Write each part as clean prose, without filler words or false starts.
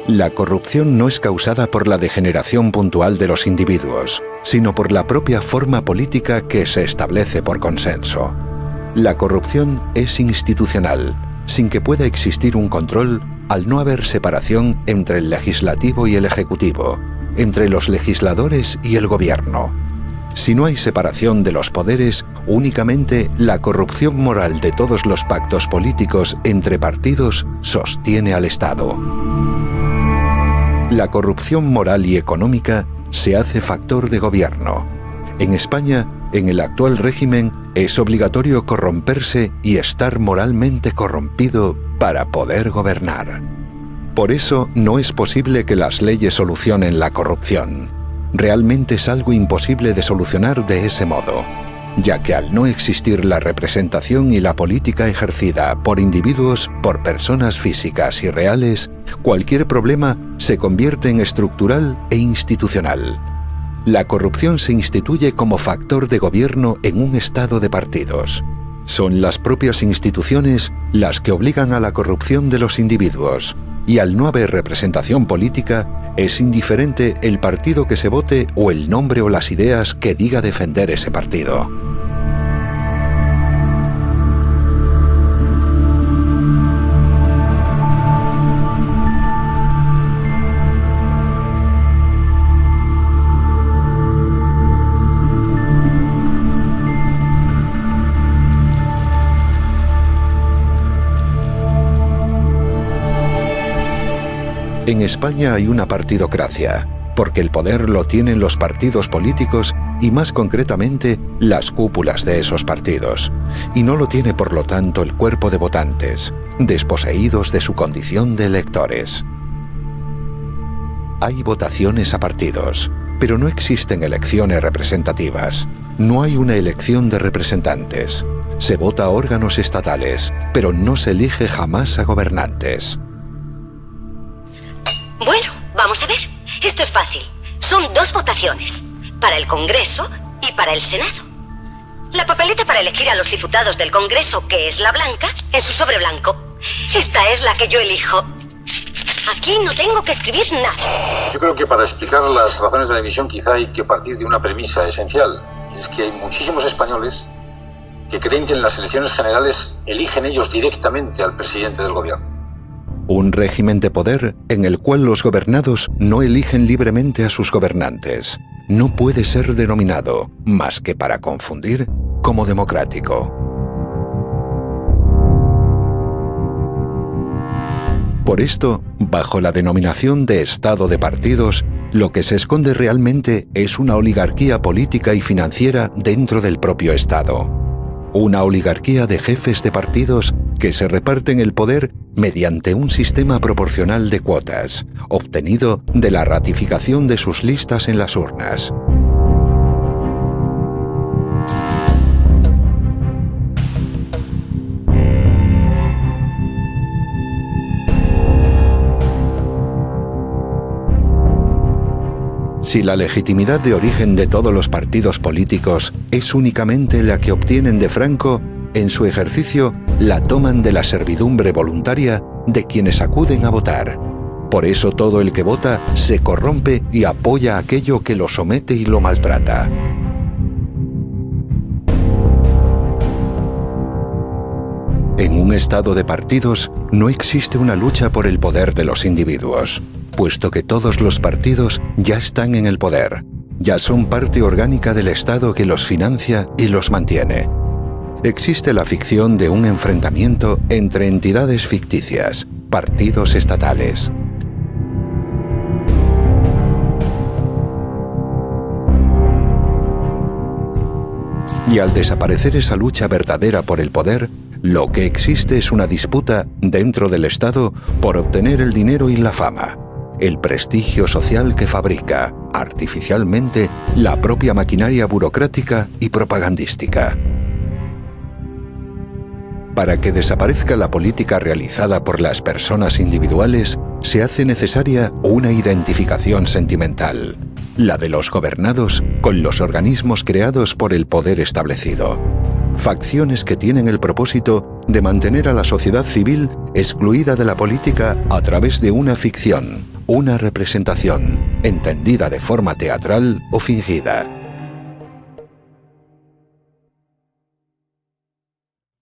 La corrupción no es causada por la degeneración puntual de los individuos, sino por la propia forma política que se establece por consenso. La corrupción es institucional, sin que pueda existir un control al no haber separación entre el legislativo y el ejecutivo, entre los legisladores y el gobierno. Si no hay separación de los poderes, únicamente la corrupción moral de todos los pactos políticos entre partidos sostiene al Estado. La corrupción moral y económica se hace factor de gobierno. En España, en el actual régimen, es obligatorio corromperse y estar moralmente corrompido para poder gobernar. Por eso no es posible que las leyes solucionen la corrupción. Realmente es algo imposible de solucionar de ese modo, ya que al no existir la representación y la política ejercida por individuos, por personas físicas y reales, cualquier problema se convierte en estructural e institucional. La corrupción se instituye como factor de gobierno en un estado de partidos. Son las propias instituciones las que obligan a la corrupción de los individuos, y al no haber representación política, es indiferente el partido que se vote o el nombre o las ideas que diga defender ese partido. En España hay una partidocracia, porque el poder lo tienen los partidos políticos y más concretamente las cúpulas de esos partidos, y no lo tiene por lo tanto el cuerpo de votantes, desposeídos de su condición de electores. Hay votaciones a partidos, pero no existen elecciones representativas. No hay una elección de representantes. Se vota a órganos estatales, pero no se elige jamás a gobernantes. Bueno, vamos a ver. Esto es fácil. Son 2 votaciones, para el Congreso y para el Senado. La papeleta para elegir a los diputados del Congreso, que es la blanca, en su sobre blanco. Esta es la que yo elijo. Aquí no tengo que escribir nada. Yo creo que para explicar las razones de la división quizá hay que partir de una premisa esencial. Es que hay muchísimos españoles que creen que en las elecciones generales eligen ellos directamente al presidente del gobierno. Un régimen de poder en el cual los gobernados no eligen libremente a sus gobernantes no puede ser denominado, más que para confundir, como democrático. Por esto, bajo la denominación de Estado de partidos, lo que se esconde realmente es una oligarquía política y financiera dentro del propio Estado. Una oligarquía de jefes de partidos que se reparten el poder mediante un sistema proporcional de cuotas, obtenido de la ratificación de sus listas en las urnas. Si la legitimidad de origen de todos los partidos políticos es únicamente la que obtienen de Franco, en su ejercicio la toman de la servidumbre voluntaria de quienes acuden a votar. Por eso todo el que vota se corrompe y apoya aquello que lo somete y lo maltrata. En un estado de partidos no existe una lucha por el poder de los individuos, puesto que todos los partidos ya están en el poder, ya son parte orgánica del Estado que los financia y los mantiene. Existe la ficción de un enfrentamiento entre entidades ficticias, partidos estatales. Y al desaparecer esa lucha verdadera por el poder, lo que existe es una disputa dentro del Estado por obtener el dinero y la fama, el prestigio social que fabrica, artificialmente, la propia maquinaria burocrática y propagandística. Para que desaparezca la política realizada por las personas individuales, se hace necesaria una identificación sentimental, la de los gobernados con los organismos creados por el poder establecido. Facciones que tienen el propósito de mantener a la sociedad civil excluida de la política a través de una ficción, una representación, entendida de forma teatral o fingida.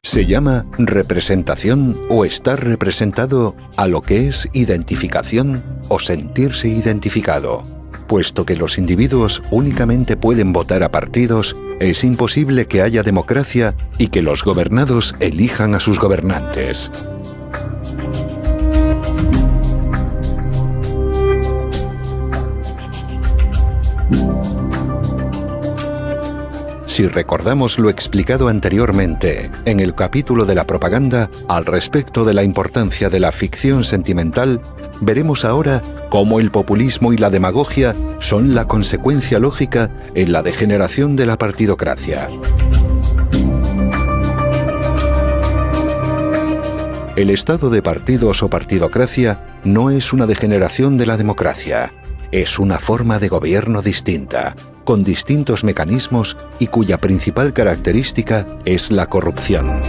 Se llama representación o estar representado a lo que es identificación o sentirse identificado. Puesto que los individuos únicamente pueden votar a partidos, es imposible que haya democracia y que los gobernados elijan a sus gobernantes. Si recordamos lo explicado anteriormente en el capítulo de la propaganda al respecto de la importancia de la ficción sentimental, veremos ahora cómo el populismo y la demagogia son la consecuencia lógica en la degeneración de la partidocracia. El estado de partidos o partidocracia no es una degeneración de la democracia, es una forma de gobierno distinta, con distintos mecanismos y cuya principal característica es la corrupción.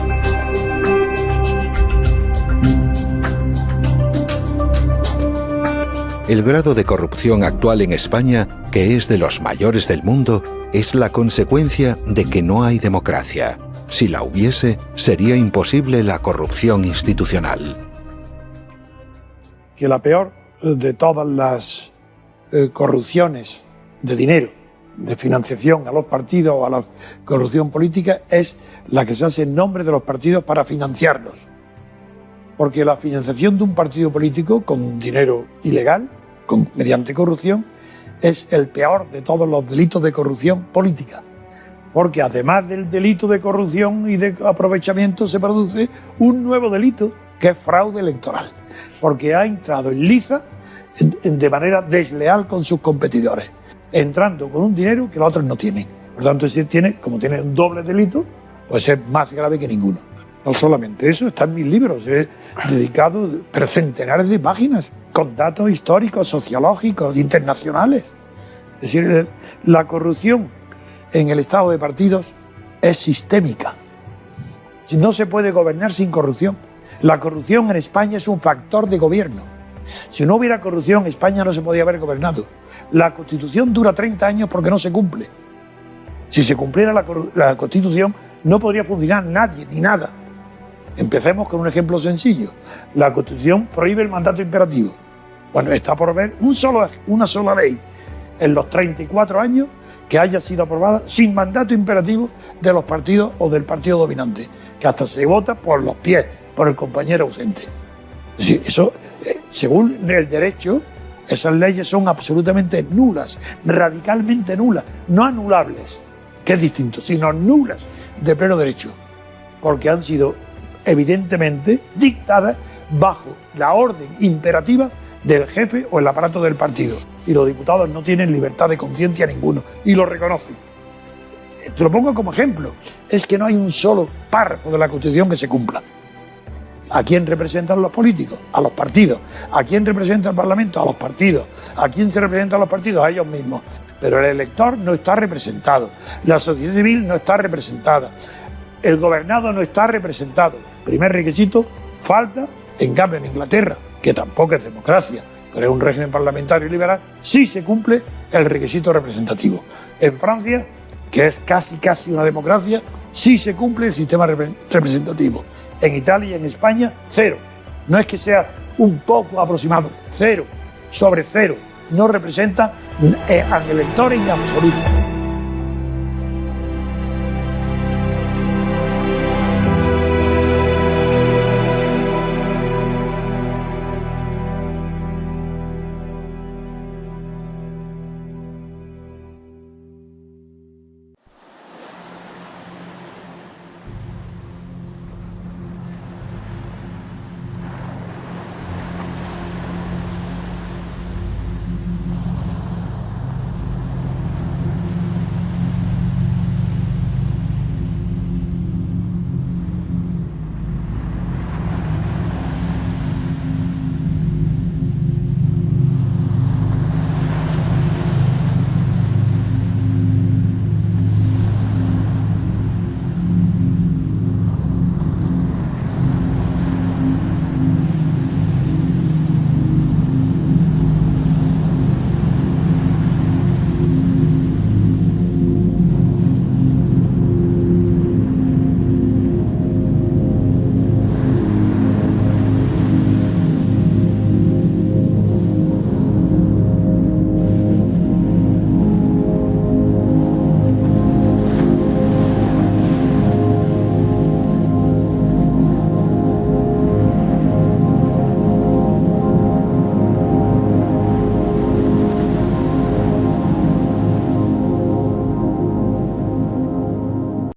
El grado de corrupción actual en España, que es de los mayores del mundo, es la consecuencia de que no hay democracia. Si la hubiese, sería imposible la corrupción institucional. Que la peor de todas las corrupciones de dinero, de financiación a los partidos o a la corrupción política, es la que se hace en nombre de los partidos para financiarlos. Porque la financiación de un partido político con dinero ilegal, mediante corrupción, es el peor de todos los delitos de corrupción política. Porque además del delito de corrupción y de aprovechamiento se produce un nuevo delito que es fraude electoral. Porque ha entrado en liza de manera desleal con sus competidores, entrando con un dinero que los otros no tienen. Por tanto, como tiene un doble delito, pues es más grave que ninguno. No solamente eso, está en mis libros, he dedicado centenares de páginas con datos históricos, sociológicos, internacionales. Es decir, la corrupción en el estado de partidos es sistémica. No se puede gobernar sin corrupción. La corrupción en España es un factor de gobierno. Si no hubiera corrupción, España no se podía haber gobernado. La Constitución dura 30 años porque no se cumple. Si se cumpliera la Constitución, no podría funcionar nadie ni nada. Empecemos con un ejemplo sencillo. La Constitución prohíbe el mandato imperativo. Bueno, está por ver una sola ley en los 34 años que haya sido aprobada sin mandato imperativo de los partidos o del partido dominante, que hasta se vota por los pies, por el compañero ausente. Es decir, eso, según el derecho, esas leyes son absolutamente nulas, radicalmente nulas, no anulables, que es distinto, sino nulas de pleno derecho, porque han sido evidentemente dictadas bajo la orden imperativa del jefe o el aparato del partido. Y los diputados no tienen libertad de conciencia ninguno, y lo reconocen. Te lo pongo como ejemplo, es que no hay un solo párrafo de la Constitución que se cumpla. ¿A quién representan los políticos? A los partidos. ¿A quién representa el Parlamento? A los partidos. ¿A quién se representan los partidos? A ellos mismos. Pero el elector no está representado. La sociedad civil no está representada. El gobernado no está representado. Primer requisito, falta. En cambio, en Inglaterra, que tampoco es democracia, pero es un régimen parlamentario liberal, sí se cumple el requisito representativo. En Francia, que es casi una democracia, sí se cumple el sistema representativo. En Italia y en España, 0. No es que sea un poco aproximado, 0 sobre 0. No representa al elector en absoluto.